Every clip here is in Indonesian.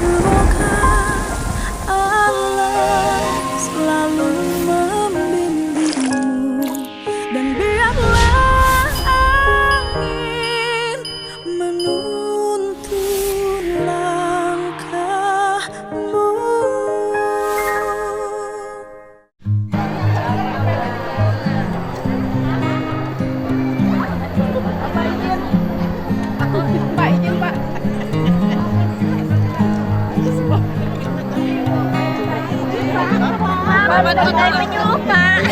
Semoga Allah selalu membimbingmu, dan biarlah angin menuntun langkahmu. Pak izin Pak. Pak bantu dari penyuluh Pak.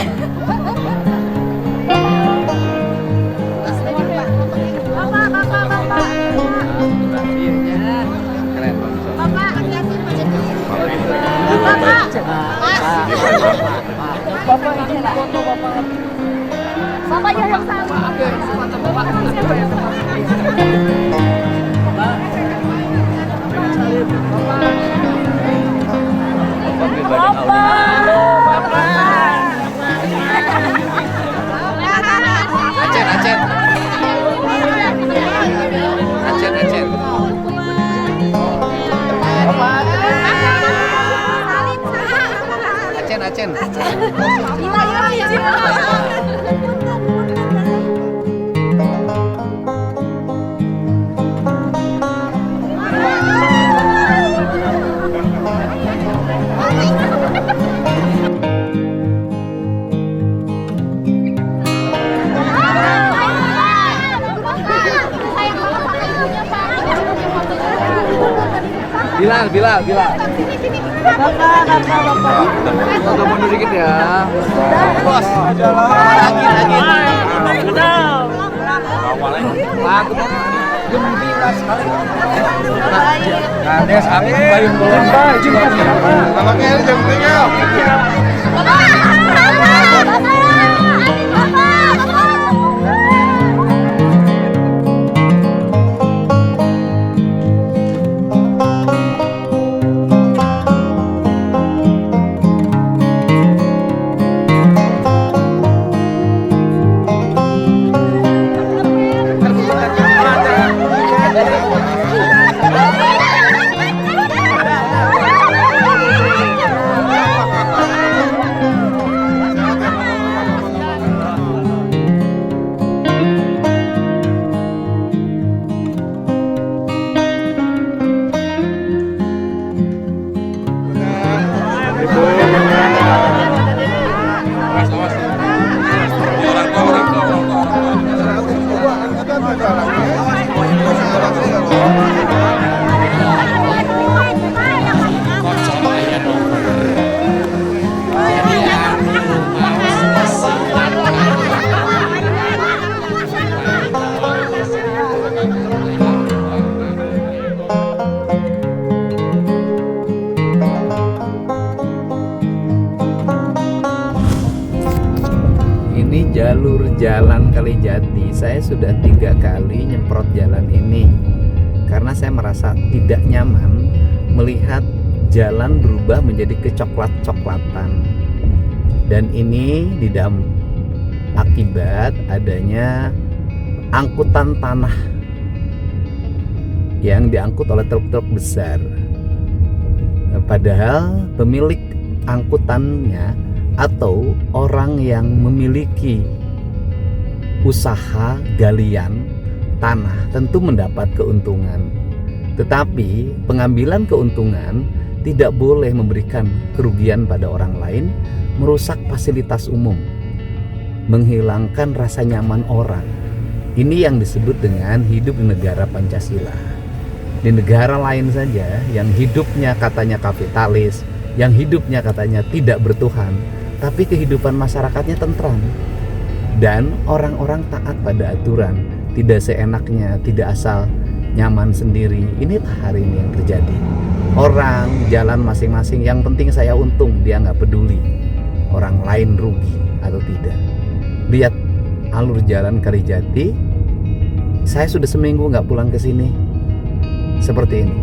Bapak. Bapak, hati-hati Bapak. Bapak izin foto Bapak. Bapak yang sama. Acen. Bilal. Bapak. Foto mundur dikit ya. Bos. Lagi. Lagu gembira sekali. Kades aku payung bolong baju. Anaknya jemputnya. Jalur jalan Kalijati, saya sudah 3 kali nyemprot jalan ini karena saya merasa tidak nyaman melihat jalan berubah menjadi kecoklat-coklatan, dan ini akibat adanya angkutan tanah yang diangkut oleh truk-truk besar, padahal pemilik angkutannya atau orang yang memiliki usaha galian tanah tentu mendapat keuntungan. Tetapi pengambilan keuntungan tidak boleh memberikan kerugian pada orang lain, merusak fasilitas umum, menghilangkan rasa nyaman orang. Ini yang disebut dengan hidup di negara Pancasila. Di negara lain saja yang hidupnya katanya kapitalis, yang hidupnya katanya tidak bertuhan, tapi kehidupan masyarakatnya tentram dan orang-orang taat pada aturan, tidak seenaknya, tidak asal nyaman sendiri. Inilah hari ini yang terjadi. Orang jalan masing-masing, yang penting saya untung, dia nggak peduli orang lain rugi atau tidak. Lihat alur jalan Kalijati, saya sudah seminggu nggak pulang ke sini seperti ini.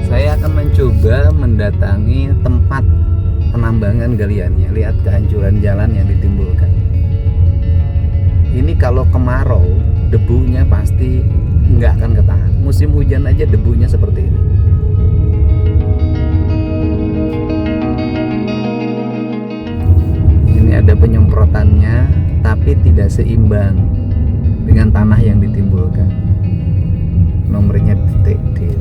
Saya akan mencoba mendatangi tempat penambangan galiannya. Lihat kehancuran jalan yang ditimbulkan. Ini kalau kemarau, debunya pasti nggak akan ketahan. Musim hujan aja debunya seperti ini. Ini ada penyemprotannya, tapi tidak seimbang dengan tanah yang ditimbulkan. Nomornya titik D.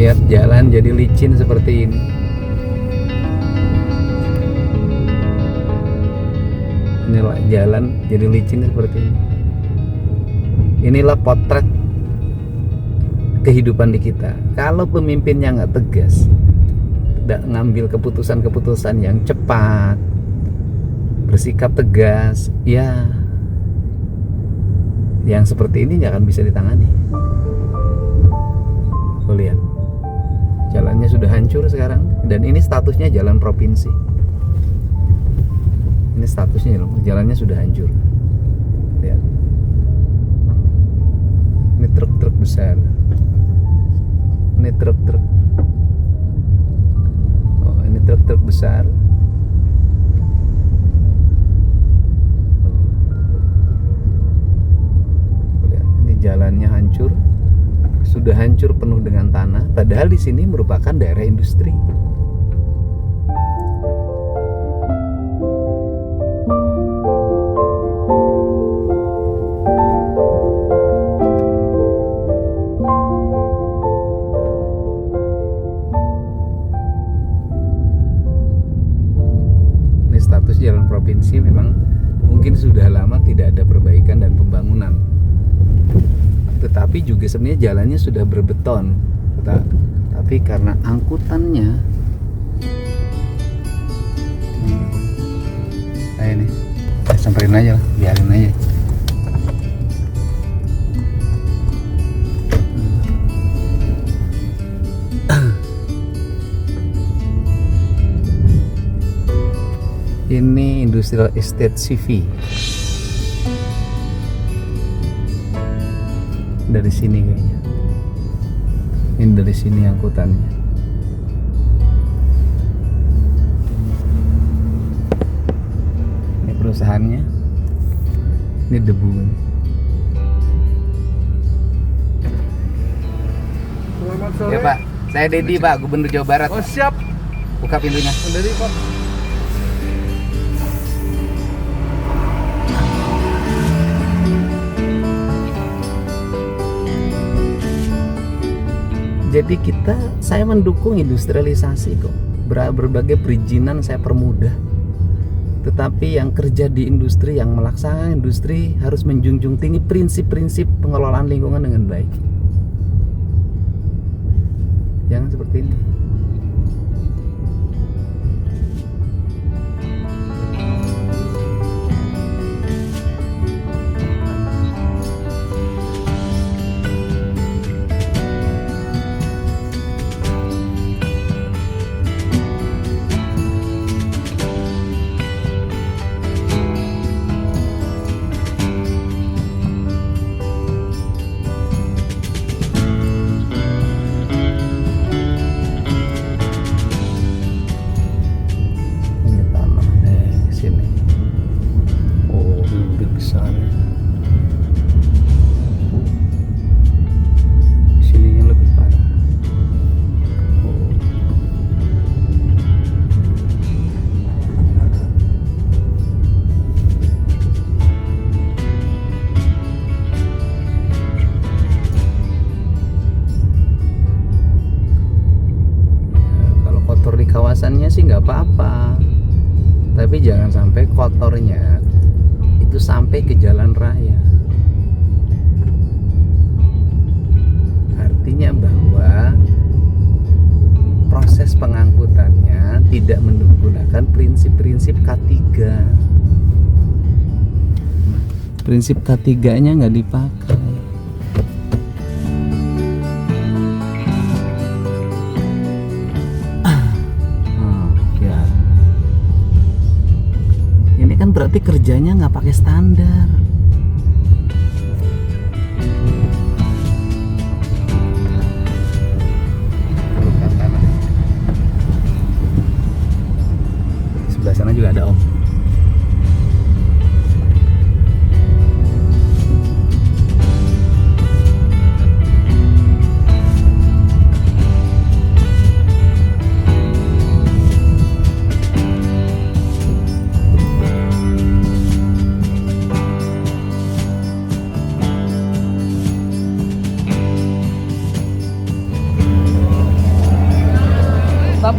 Lihat jalan jadi licin seperti ini. Inilah jalan jadi licin seperti ini. Inilah potret kehidupan di kita. Kalau pemimpinnya nggak tegas, tidak ngambil keputusan-keputusan yang cepat, bersikap tegas, ya yang seperti ini nggak akan bisa ditangani. Lihat, jalannya sudah hancur sekarang, dan ini statusnya jalan provinsi. Ini statusnya jalannya sudah hancur. Lihat, ini truk-truk besar. Ini truk-truk. Oh, ini truk-truk besar. Lihat, ini jalannya hancur. Sudah hancur penuh dengan tanah, padahal di sini merupakan daerah industri. Ini status jalan provinsi memang mungkin sudah lama tidak ada perbaikan dan pembangunan. Tetapi juga sebenarnya jalannya sudah berbeton, tapi karena angkutannya ini samperin aja lah, biarin aja. Ini Industrial Estate CV. Dari sini kayaknya. Ini dari sini angkutannya. Ini perusahaannya. Ini debu. Selamat sore. Ya Pak, saya Dedi Pak, Gubernur Jawa Barat. Oh siap. Buka pintunya. Dari Pak. Jadi saya mendukung industrialisasi kok. Berbagai perizinan saya permudah. Tetapi yang kerja di industri, yang melaksanakan industri harus menjunjung tinggi prinsip-prinsip pengelolaan lingkungan dengan baik. Jangan seperti ini. Kawasannya sih nggak apa-apa, tapi jangan sampai kotornya itu sampai ke jalan raya. Artinya bahwa proses pengangkutannya tidak menggunakan prinsip-prinsip K3. Prinsip K3-nya nggak dipakai. Berarti kerjanya nggak pakai standar.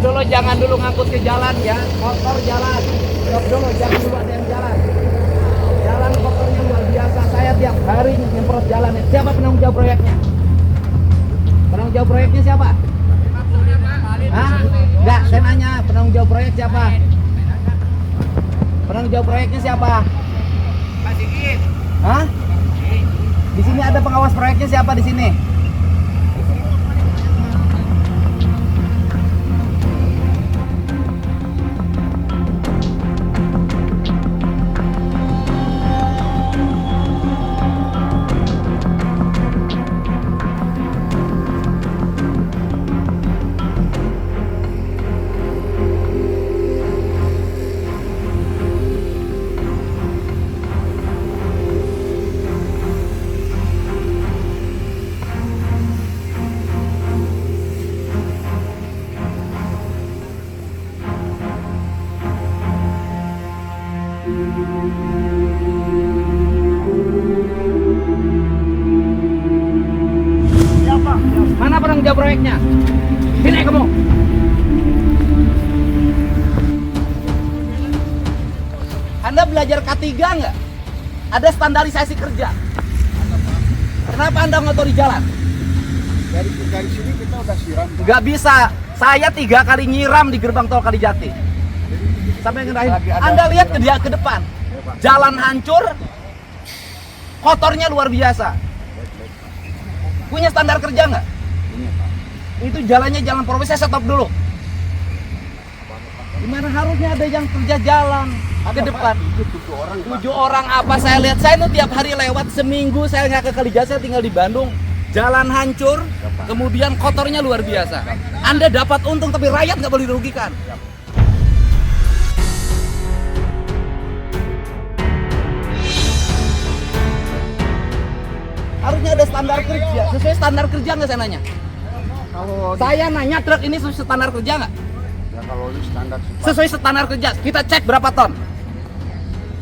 dulu, jangan dulu ngangkut ke jalan ya. Kotor jalan. Stop dulu, jangan dulu ada yang jalan. Jalan kotornya luar biasa. Saya tiap hari nyemprot jalan. Siapa penanggung jawab proyeknya? Penanggung jawab proyeknya siapa? Hah? Enggak, saya nanya penanggung jawab proyek siapa? Penanggung jawab proyeknya siapa? Pak Sigit. Hah? Di sini ada pengawas proyeknya siapa di sini? Mana penanggung jawab proyeknya? Sini kamu. Anda belajar K3 nggak? Ada standarisasi kerja. Kenapa Anda ngotori jalan? Dari sini kita udah siram. Nggak bisa. Saya 3 kali nyiram di gerbang tol Kalijati. Sampai ngerahin. Anda lihat ke depan. Jalan hancur. Kotornya luar biasa. Punya standar kerja nggak? Itu jalannya jalan profesi, saya stop dulu. Gimana harusnya ada yang kerja jalan ke depan? 7 orang apa saya lihat, saya itu tiap hari lewat, seminggu saya nggak ke Kalijati, saya tinggal di Bandung. Jalan hancur, kemudian kotornya luar biasa. Anda dapat untung tapi rakyat nggak boleh dirugikan. Harusnya ada standar kerja, sesuai standar kerja nggak saya nanya? Kalau Saya nanya truk ini sesuai standar kerja nggak? ya kalau ini standar sih, Pak. Sesuai standar kerja, kita cek berapa ton.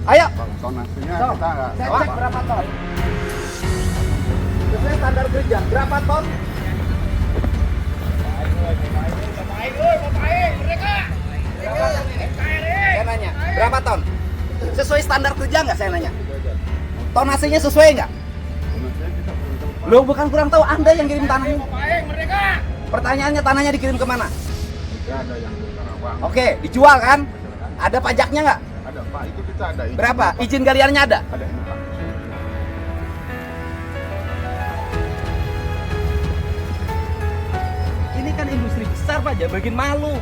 Ayo, Kalau tonasinya so, kita nggak saya tahu, cek Pak. berapa ton. Sesuai standar kerja, berapa ton? Saya nanya, berapa ton? Sesuai standar kerja nggak saya nanya? Tonasinya sesuai nggak? Tonasinya kita kurang tahu, Pak. Lo bukan kurang tahu, Anda yang kirim tanahnya. Pertanyaannya tanahnya dikirim kemana? Kita ada yang di Karawang. Oke, dijual kan? Ada pajaknya nggak? Ada, Pak. Itu kita ada. Izin, Berapa? Pak. Izin galiannya ada? Ada ini, Pak. Ini kan industri besar Pak, jangan bikin malu.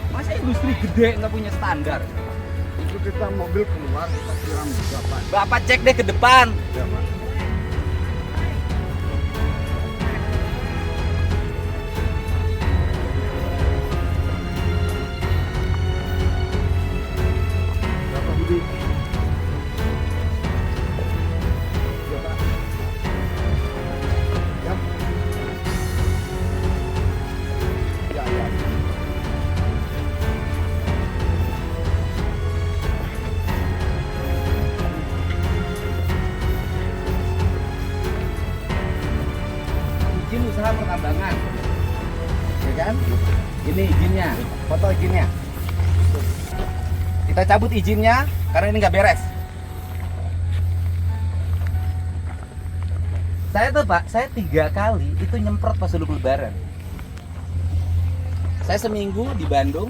Masa industri gede nggak punya standar? Itu kita mobil keluar, kita siram juga, Pak. Bapak cek deh ke depan. Ya, Pak. Berapa Budi? Ya, Pak. Ya. Ya, ya. Izin usaha pertambangan, ya kan? Ini izinnya, foto izinnya. Kita cabut izinnya karena ini nggak beres. Saya tuh Pak, saya 3 kali itu nyemprot pas sebelum Lebaran. Saya seminggu di Bandung,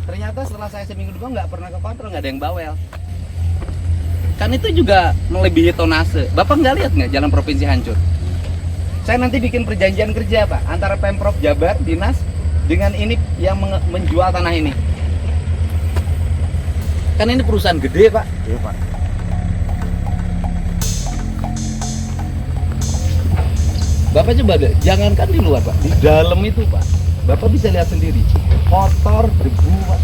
ternyata setelah saya seminggu di Bandung nggak pernah ke kontrol, nggak ada yang bawel. Kan itu juga melebihi tonase. Bapak nggak lihat nggak jalan provinsi hancur? Saya nanti bikin perjanjian kerja Pak antara Pemprov Jabar, dinas dengan ini yang menjual tanah ini. Kan ini perusahaan gede Pak. Iya, Pak. Bapak coba deh, jangankan di luar Pak, di dalam itu Pak. Bapak bisa lihat sendiri, kotor, debu Pak.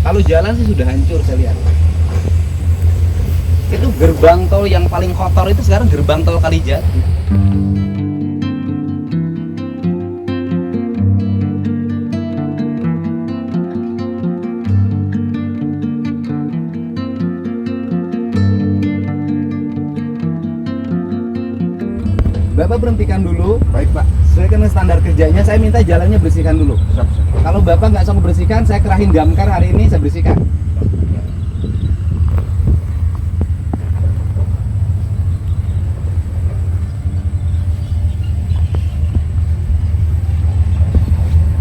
Kalau jalan sih sudah hancur saya lihat. Itu gerbang tol yang paling kotor itu sekarang gerbang tol Kalijati. Bapak berhentikan dulu. Baik, Pak. sesuai dengan standar kerjanya, saya minta jalannya bersihkan dulu. Siap, siap. Kalau Bapak nggak sanggup bersihkan, saya kerahin damkar hari ini, saya bersihkan.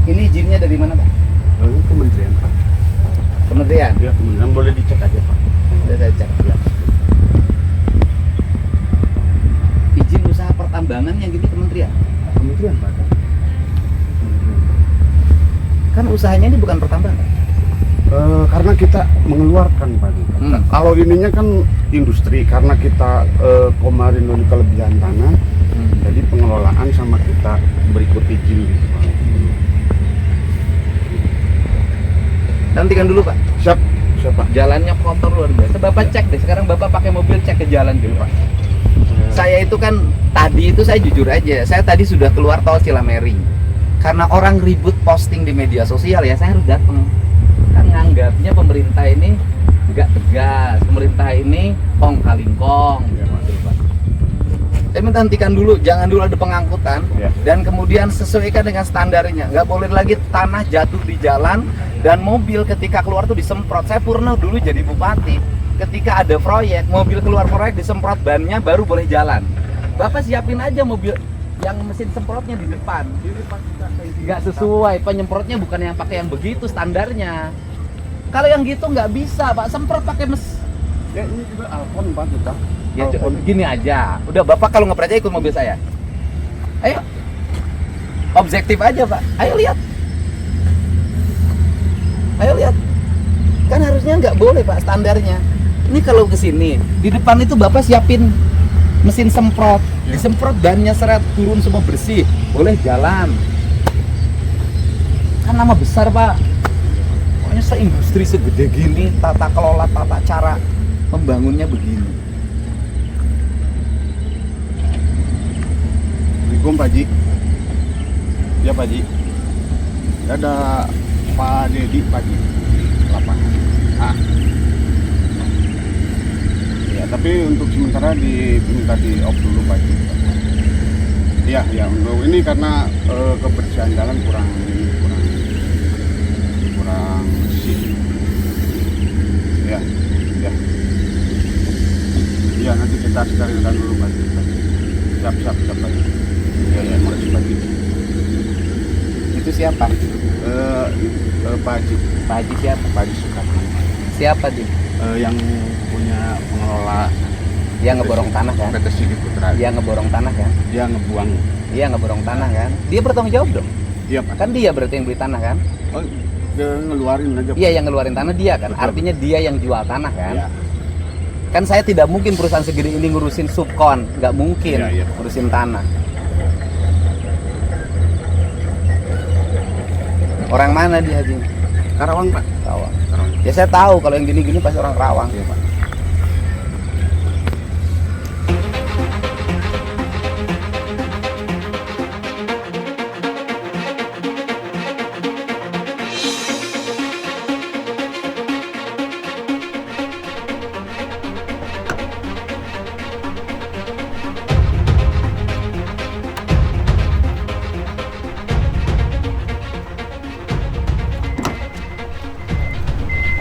Ini izinnya dari mana, Pak? Ini kementerian, Pak. Kementerian? Ya, kementerian boleh dicek aja, Pak. Sudah saya cek. Ya. Izin usaha pertambangan yang gini kementerian? Kementerian, Pak. Kementerian. Kan usahanya ini bukan pertambangan. Karena kita mengeluarkan, Pak. Kalau ininya kan industri, karena kita kemarin ini kelebihan tanah, jadi pengelolaan sama kita berikut izin gitu, Pak. Nantikan dulu, Pak. Siap, siap, Pak. Jalannya kotor luar biasa. Bapak cek deh. Sekarang Bapak pakai mobil cek ke jalan dulu, Pak. Saya itu kan tadi itu saya jujur aja. Saya tadi sudah keluar tol Cilameri. Karena orang ribut posting di media sosial ya, saya harus datang. Kan nganggapnya pemerintah ini nggak tegas. Pemerintah ini kong kaling kong. Saya minta hentikan dulu, jangan dulu ada pengangkutan, Ya. dan kemudian sesuaikan dengan standarnya. Nggak boleh lagi tanah jatuh di jalan dan mobil ketika keluar tuh disemprot. Saya pernah dulu jadi bupati, ketika ada proyek, mobil keluar proyek disemprot bannya baru boleh jalan. Bapak siapin aja mobil yang mesin semprotnya di depan. Nggak sesuai, penyemprotnya bukan yang pakai yang begitu standarnya. Kalau yang gitu nggak bisa, Pak, semprot pakai Ya, ini juga Alphon, Pak, kita. Ya, gini aja. Udah, Bapak kalau nggak percaya ikut mobil saya. Ayo. Objektif aja, Pak. Ayo lihat. Ayo lihat. Kan harusnya nggak boleh, Pak, standarnya. Ini kalau ke sini, di depan itu Bapak siapin mesin semprot. Disemprot bannya seret, turun semua bersih. Boleh jalan. Kan nama besar, Pak. Pokoknya seindustri segede gini, tata kelola, tata cara membangunnya begini. Assalamualaikum, Pak Ji. Ya, Pak Ji. Ada Pak Dedi, Pak Ji. Lapangan. Ya, tapi untuk sementara diminta di off dulu, Pak Ji. Ya, untuk ini karena kebersihan jalan kurang bersih. Ya. Ya, nanti kita sterilkan dulu, Pak Ji. Siap, Pak Ji. Ya, makasih, Pak Ji. Itu siapa? Pak Haji. Pak Haji siapa? Pak Haji Soekarno. Siapa dia? Yang punya pengelola Dia ngeborong tanah kan? PT Sigit Putra. Dia ngeborong tanah kan? Dia ngebuang. Dia ngeborong tanah kan? Dia bertanggung jawab dong? Iya, Pak. Kan dia berarti yang beli tanah kan? Oh, dia ngeluarin aja, Pak. Iya, yang ngeluarin tanah dia kan? Betul. Artinya dia yang jual tanah kan? Iya. Kan saya tidak mungkin perusahaan segede ini ngurusin subkon, nggak mungkin Iya. ngurusin tanah. Orang mana dia Haji? Karawang, Pak. Karawang. Karawang. Ya saya tahu kalau yang gini-gini pasti orang Karawang. Iya, Pak.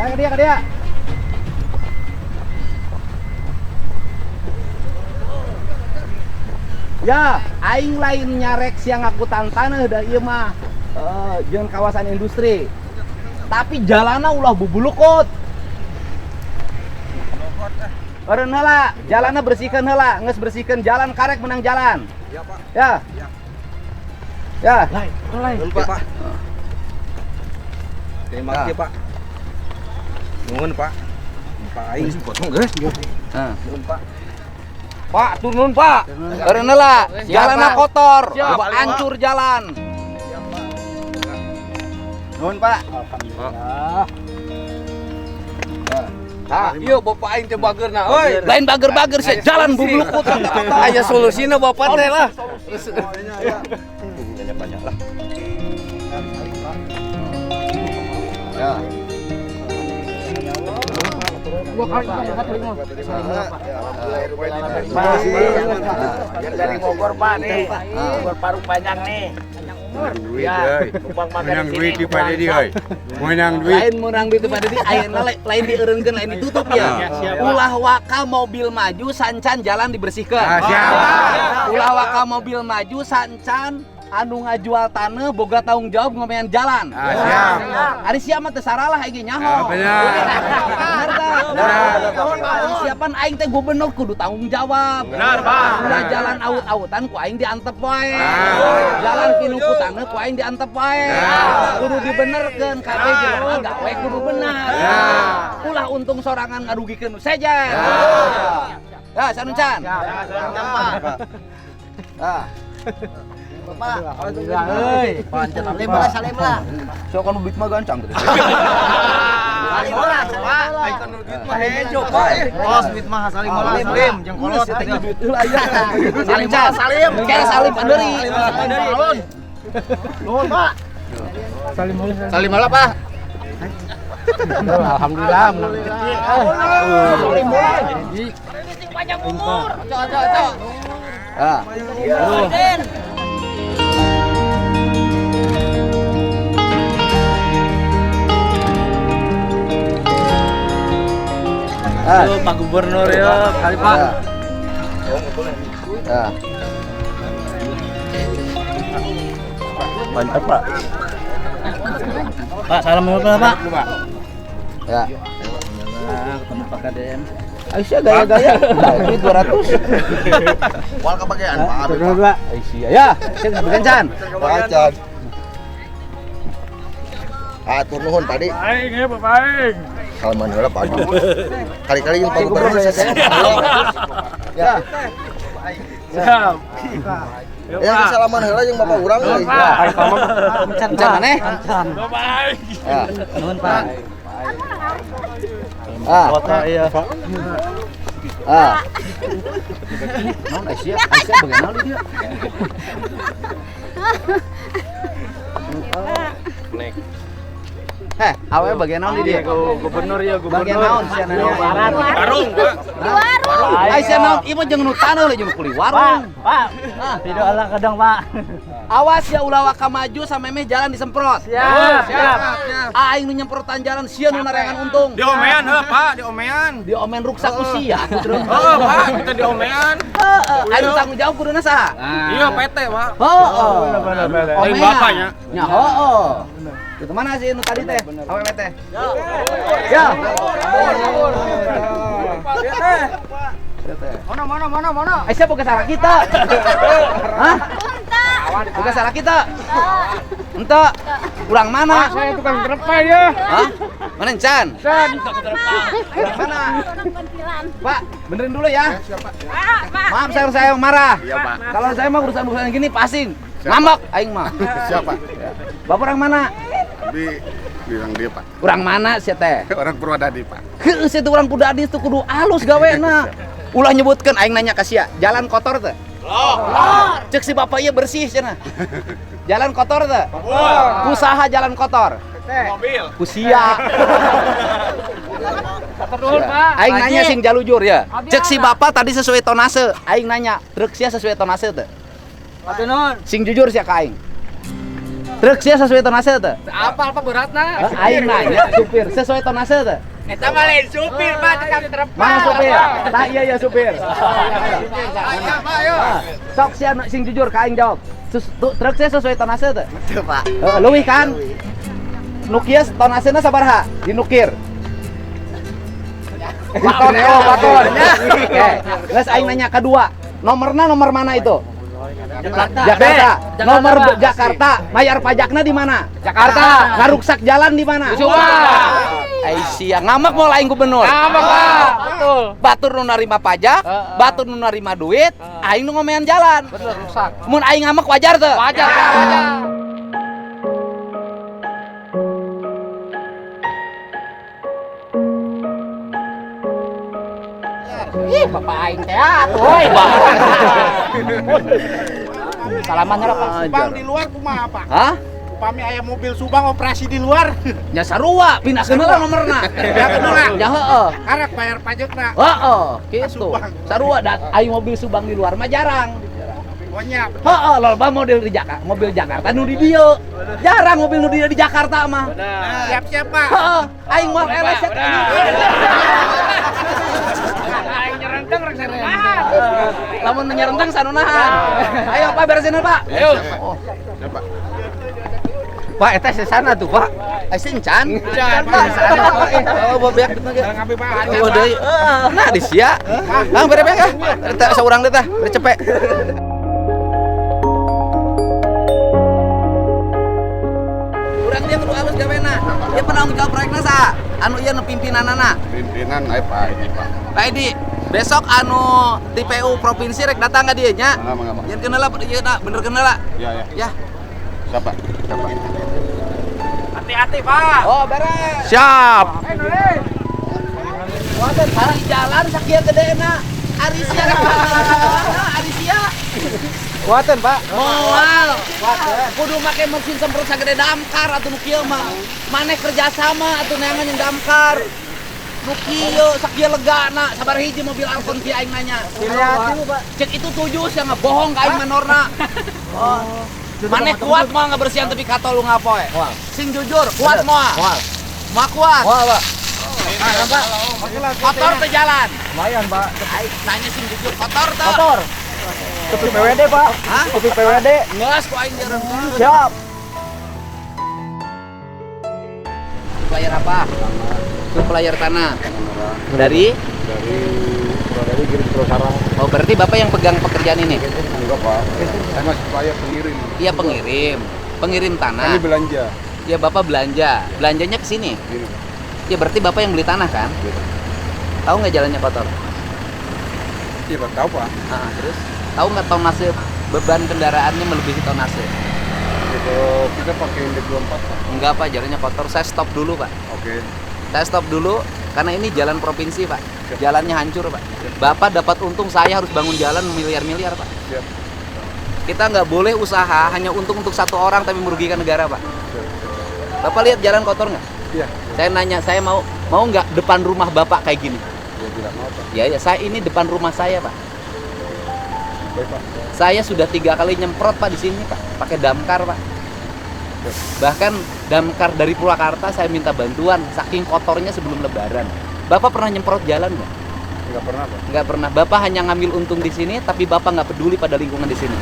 Ayo ke dia. Ya, aing lain nyarek siang aku tantanah dah ieu mah. Jeung kawasan industri. Tapi jalanna ulah bubulukut. Eureun heula, jalanna bersihkeun heula, geus bersihkeun jalan karek menang jalan. Iya, Pak. Ya. Ya. Mulai. Pak. Terima kasih, Pak. Nuhun, Pak. Pak aing potong, guys. Nah. Nuhun, Pak. Pak, turun Pak. Eureun heula, jalanna Pak. kotor, Siap. hancur jalan. Nuhun, Pak. Alhamdulillah. Ah, iya bapak aing teh bageurna euy. Lain bager-bager sih, jalan bubulukut. Aya solusina bapak teh lah. Banyak lah. Ya. 2 kali enggak terima. Yang dari Bogor Pak nih, Bogor Parung Panjang nih. Duit Ya, euy. numpang makan Menang di duit sini, di numpang. pada dia euy. Menang duit. Lain menang duit pada di ayeuna lain dieureunkeun lain ditutup ya. Ulah waka mobil maju sancan jalan dibersihkeun. Siap. Ulah waka mobil maju sancan anu ngajual tanah boga tanggung jawab ngomean jalan. Siap. Ari sia mah teu saralah aing nyaho. Benar. Bener tah? Ari siapan aing teh gubernur kudu tanggung jawab. Benar, Pak. Ulah jalan aut-autan ku aing diantep wae. Jalan pinuh ku taneuh ku aing diantep wae. Kudu dibenerkeun kabeh jelema gawe kudu benar. Ulah untung sorangan ngarugikeun sejen. Ya, sanuncan. Alhamdulillah euy. Pancen salim lah. Sok kan duit mah gancang teh. Salim lah, Pak. Aing kan duit mah hejo, Pak. Oh, duit mah salim lah salim jeung kolot teh. Salim salim. Kayak salim panderi. Nuhun, Pak. Salim lah, Pak. Alhamdulillah menang rezeki. Salim bola. Panjang umur. Cok. Ah. Pak Gubernur ya, kali Pak. Mantap, Pak. Pak, salam dulu Pak. Ya. Ketemu Pak KDM. Aisyah gaya-gaya. Duit 200. Wal kebagian, Pak. Bener, Pak. Aisyah. Ya, cek bekencan. Pacan. Atur nuhun tadi. Aing ya, Pak Aing. Salaman heula Pak. Kali-kali yang Pak Gubernur saya. Ya. Siap. Yang salaman heula jeung Bapak urang euy. Encan maneh? Pak Aing. Ya. Nuhun, Pak. Foto iya. Non Aisyah bagaimana dia? Awe bagian naon di dia? Gubernur ya, Bagian naon sia nanya? Warung, Pak. Aisyah naon ieu mah jeung nu taneuh le jeung kuli warung. Pak. Tidak ala kadang, Pak. Awas ya ulah waka maju samemeh jalan disemprot. Siap. Aing nu nyemprotan jalan sia nu narengan untung. Diomean heuh, Pak, diomean. Diomen ruksak usia putra. Oh, Pak, kita diomean. Aing tanggung jawab kuduna saha? Iya, PT, Pak. Heuh. Lain bapaknya. Nya heuh. Itu mana sih nu tadi teh? Awewe teh. Ya. Mana? Aisyah bukan salah kita. Hah? Bukan salah kita. Ente, urang mana? Saya tukang terpai ya. Hah? Mana Encan? Urang mana? Pak, benerin dulu ya. Maaf saya marah. Iya, Pak. Kalau saya mah urusan-urusan gini pasing. Ngambek aing mah. Siapa? Bapak orang mana? Bilang dia, Pak. Urang mana sia teh? Orang Purwodadi, Pak. Heuh, sia teh urang Purwodadi teh kudu alus gawena. Ulah nyebutkeun aing nanya ka sia, jalan kotor teh? Lor. Cek si bapak ieu bersih cenah. Jalan kotor teh? Usaha jalan kotor. Mobil. Ku sia. Betul, Pak. Aing nanya sing jalujur ya. Cek si bapak tadi sesuai tonase. Aing nanya, truk sia sesuai tonase teh? Patunun. Sing jujur sia ka aing. Truk sia sesuai tonase teh? Apa beratna? Aing nanya supir sesuai tonase teh? Eta mah lain supir, Pak, tukang terpai. Mana supir? Tah iya supir. Sok sia sing jujur ka aing jawab. Truk sia sesuai tonase teh? Betul, Pak. Leuwih kan? Nukieu tonasena sabaraha? Dinukir. Baton. Oke. Geus aing nanya kedua. Nomor mana itu? Jakarta. Nomor Jakarta. Bayar pajakna di mana? Jakarta. Ngaruksak jalan di mana? Aisyah ngamak mau lain gubernur. Ngamak, Pak. Betul. Batur nu narima pajak, batur nu narima duit, aing nu ngomean jalan. Bener rusak. Mun aing ngamak wajar teu? Wajar. Ih, bapak aing teh atuh. Salaman lah Pak. Bang di luar kumaha, Pak? Hah? upami aya mobil Subang operasi di luar. Nya sarua pindah keuneulah nomerna. Pindah keuneulah. Ya heeh. Karek bayar pajakna. Heeh, gitu. Subang. Sarua aya mobil Subang di luar mah jarang. Banyak. Heeh, loba model di Jakarta, mobil Jakarta nu di dieu. Jarang mobil nu di Jakarta mah. Siap-siap, Pak. Heeh, aing moal elesek. Aing nyerenteng rek serena. Lamun nyerenteng sanunahan. Ayo Pak beresin Pak. Ayo. Oh. Pak eta sana tuh, Pak. Sing can. Can Pak. Oh, bebeak ditu ge. Ngapi Pak. Oh, deui. Nah, di sia. Kang berebek ah. Eta saurang deui tah, bere cepek. Urang dia kudu alus gawena. Dia penanggung jawab proyekna sa. Anu ieu nu pimpinanana. Pimpinan Pak ini Pak. Pak Edi, besok anu TPU provinsi rek datang ka dieu nya. Mangga. Yen kenal lah, bener kenal lah. Ya. Ya. Siapa? Hati-hati Pak. Oh, beres. Siap. Wah, sekarang jalan sakia gedena. Arisia. Arisia. Kuaten Pak. Moal. Kudu make mesin semprot sagede damkar atuh nu kieu mah. Maneh kerjasama atuh neangan yang damkar. Nu kieu sakia legana, sabar hiji mobil Alphon ki aing nanya. Hati-hati Pak. Cek itu 7 sia ngebohong ka aing manorna. Oh. Maneh kuat moal ngabersihan tepi katol lu ngapoe. Sing jujur, kuat moal. Moal kuat. Pak. Pak. Kotor teh jalan. Lumayan Pak. Aing nanya sing jujur kotor teh. Kotor. Kopi PWD Pak. Hah? Kopi PWD. Ngeus ku aing jarang. Siap. Supplier apa? Supplier tanah. Dari? Dari Giring Sarang. Oh, berarti Bapak yang pegang pekerjaan ini? Enggak Pak. Saya masih supplier pengirim. Iya, pengirim. Pengirim tanah. Kami belanja. Iya, Bapak belanja. Belanjanya ke sini. Gini. Ya berarti Bapak yang beli tanah kan? Tahu nggak jalannya kotor? Iya Pak, tahu Pak. Terus tahu nggak tonase beban kendaraannya melebihi tonase? Itu kita pakai indeks 24 Pak. Enggak Pak, jalannya kotor. Saya stop dulu Pak. Oke. Saya stop dulu karena ini jalan provinsi Pak. Jalannya hancur Pak. Bapak dapat untung, saya harus bangun jalan miliar-miliar Pak. Siap. Kita nggak boleh usaha hanya untung untuk satu orang tapi merugikan negara Pak. Bapak lihat jalan kotor nggak? Iya. Saya nanya, saya mau nggak depan rumah Bapak kayak gini? Ya tidak mau Pak. Ya, saya ini depan rumah saya Pak. Baik Pak. Saya sudah 3 kali nyemprot Pak di sini Pak, pakai damkar Pak. Bahkan damkar dari Purwakarta saya minta bantuan, saking kotornya sebelum Lebaran. Bapak pernah nyemprot jalan nggak? Enggak pernah Pak. Nggak pernah. Bapak hanya ngambil untung di sini, tapi Bapak nggak peduli pada lingkungan di sini.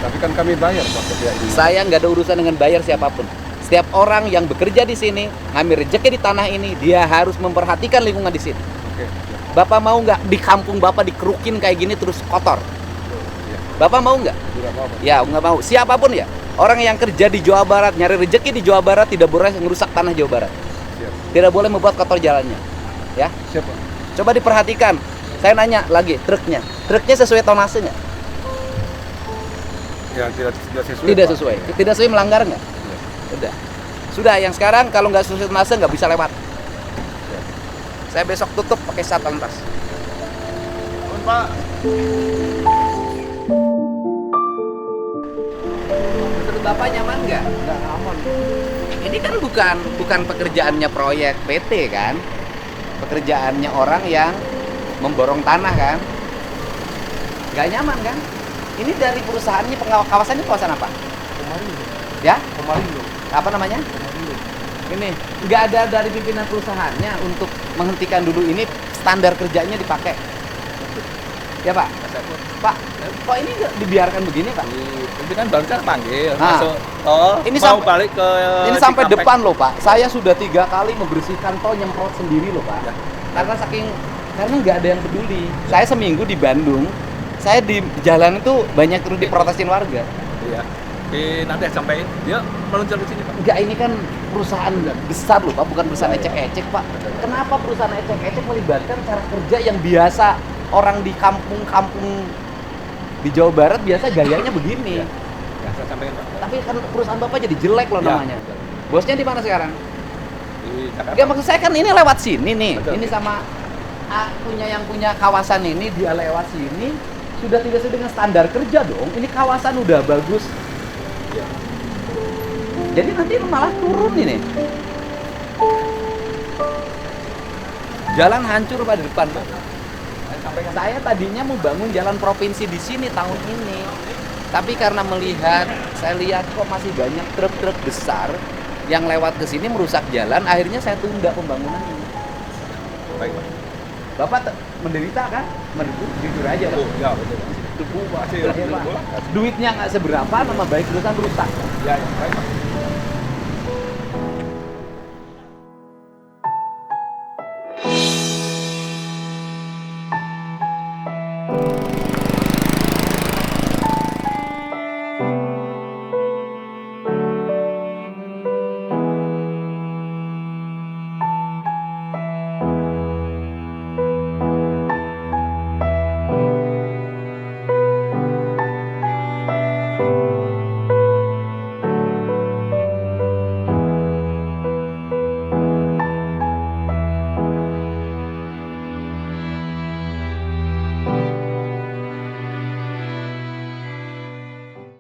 Tapi kan kami bayar Pak ke pihak ini. Saya nggak ada urusan dengan bayar siapapun. Setiap orang yang bekerja di sini, ngambil rezeki di tanah ini, dia harus memperhatikan lingkungan di sini. Oke. Bapak mau nggak di kampung Bapak dikerukin kayak gini terus kotor? Bapak mau nggak? Tidak mau Pak. Ya, nggak mau. Siapapun ya. Orang yang kerja di Jawa Barat, nyari rezeki di Jawa Barat tidak boleh ngerusak tanah Jawa Barat. Siap. Tidak boleh membuat kotor jalannya. Ya. Siap Pak. Coba diperhatikan. Saya nanya lagi, truknya sesuai tonase nggak? Ya tidak sesuai. Tidak Pak. sesuai. Tidak sesuai melanggar nggak? Udah. Sudah, yang sekarang kalau nggak sesuai tonase nggak bisa lewat. Saya besok tutup pakai satlantas. Pak. Menurut Bapak nyaman nggak? Enggak aman. Ini kan bukan pekerjaannya proyek PT kan? Pekerjaannya orang yang memborong tanah kan? Nggak nyaman kan? Ini dari perusahaannya, kawasannya kawasan apa? Kemarin. Ya? Kemarin loh. Apa namanya? Ini nggak ada dari pimpinan perusahaannya untuk menghentikan dulu ini, standar kerjanya dipakai. Ya Pak? Pak, kok ini nggak dibiarkan begini Pak? Itu kan baru kan panggil Nah. masuk tol, Ini mau sampai- balik ke Ini sampai Cikampek. depan loh Pak. Saya sudah 3 kali membersihkan tol, nyemprot sendiri loh Pak. Ya. Karena nggak ada yang peduli. Saya seminggu di Bandung, saya di jalan itu banyak terus diprotesin warga. Iya. Nanti sampai dia meluncur ke sini Pak. Enggak, ini kan perusahaan besar loh Pak, bukan perusahaan ecek-ecek Pak. Kenapa perusahaan ecek-ecek melibatkan cara kerja yang biasa orang di kampung-kampung di Jawa Barat biasa gayanya begini. Ya, saya sampaikan Pak. Tapi kan perusahaan Bapak jadi jelek loh Ya. namanya. Bosnya di mana sekarang? Di Jakarta. Enggak, maksud saya kan ini lewat sini nih. Betul. Ini sama yang punya kawasan ini, dia lewat sini sudah tidak sesuai dengan standar kerja dong. Ini kawasan udah bagus. Jadi nanti malah turun ini. Jalan hancur pada depan, Pak. Saya tadinya mau bangun jalan provinsi di sini tahun ini. Tapi karena saya lihat kok masih banyak truk-truk besar yang lewat ke sini merusak jalan, akhirnya saya tunda pembangunannya. Baik, Pak. Bapak menderita kan? Jujur aja, Pak. Oh, ya, betul. Tubuh masih Duitnya nggak seberapa, nama baik perusahaan rusak. Ya, ya, baik, Pak.